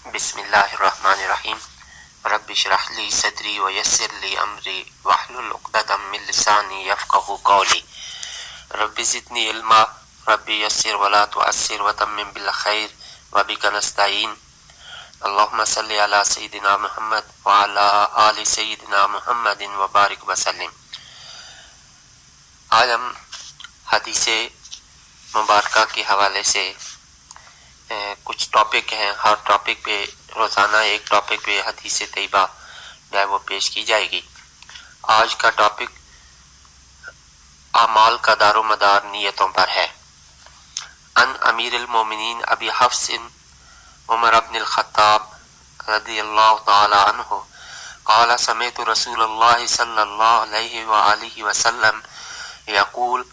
بسم اللہ الرحمن الرحیم رب اشرح لی صدری ویسر لی امری واحلل عقدۃ من لسانی یفقہوا قولی رب زدنی علما رب یسر ولا تعسر وتمم بالخیر وبک نستعین اللہم صلی علی سیدنا محمد وعلی آل سیدنا محمد وبارک وسلم۔ آج ہم حدیث مبارکہ کے حوالے سے کچھ ٹاپک ہیں، ہر ٹاپک پہ روزانہ ایک ٹاپک پہ حدیث طیبہ جو ہے وہ پیش کی جائے گی۔ آج کا ٹاپک اعمال کا دار و مدار نیتوں پر ہے۔ ان امیر المومنین ابی حفص عمر بن الخطاب رضی اللہ تعالی عنہ قال سمعت رسول اللہ صلی اللہ علیہ وآلہ وسلم یقول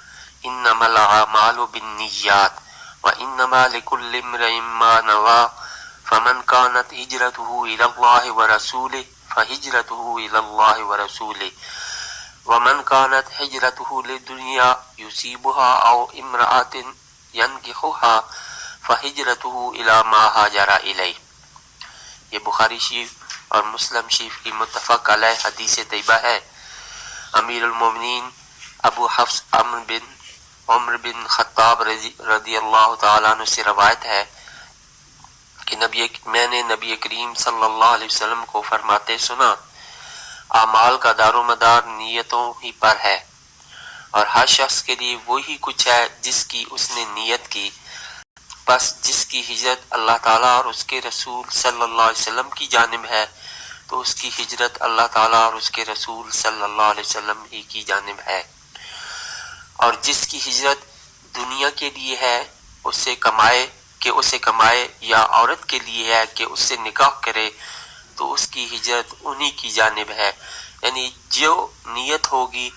انما الاعمال بالنیات وانما لكل امرئ ما نوى فمن كانت هجرته الى الله ورسوله فهجرته الى الله ورسوله ومن كانت هجرته للدنيا يصيبها او امرأة ينكحها فهجرته الى ما هاجر اليه۔ یہ بخاری شریف اور مسلم شریف کی متفق علیہ حدیث طیبہ ہے۔ امیر المومنین ابو حفص عمر بن خطاب رضی اللہ تعالیٰ عنہ سے روایت ہے کہ میں نے نبی کریم صلی اللہ علیہ وسلم کو فرماتے سنا، اعمال کا دار و مدار نیتوں ہی پر ہے، اور ہر شخص کے لیے وہی کچھ ہے جس کی اس نے نیت کی، بس جس کی ہجرت اللہ تعالیٰ اور اس کے رسول صلی اللہ علیہ وسلم کی جانب ہے تو اس کی ہجرت اللہ تعالیٰ اور اس کے رسول صلی اللہ علیہ وسلم ہی کی جانب ہے، اور جس کی ہجرت دنیا کے لیے ہے اسے کمائے یا عورت کے لیے ہے کہ اس سے نکاح کرے تو اس کی ہجرت انہی کی جانب ہے۔ یعنی جو نیت ہوگی،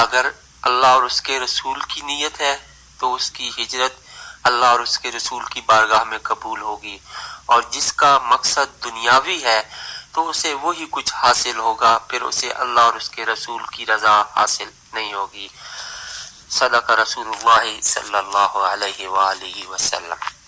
اگر اللہ اور اس کے رسول کی نیت ہے تو اس کی ہجرت اللہ اور اس کے رسول کی بارگاہ میں قبول ہوگی، اور جس کا مقصد دنیاوی ہے تو اسے وہی کچھ حاصل ہوگا، پھر اسے اللہ اور اس کے رسول کی رضا حاصل نہیں ہوگی۔ صدق رسول اللہ صلی اللہ علیہ وآلہ وسلم۔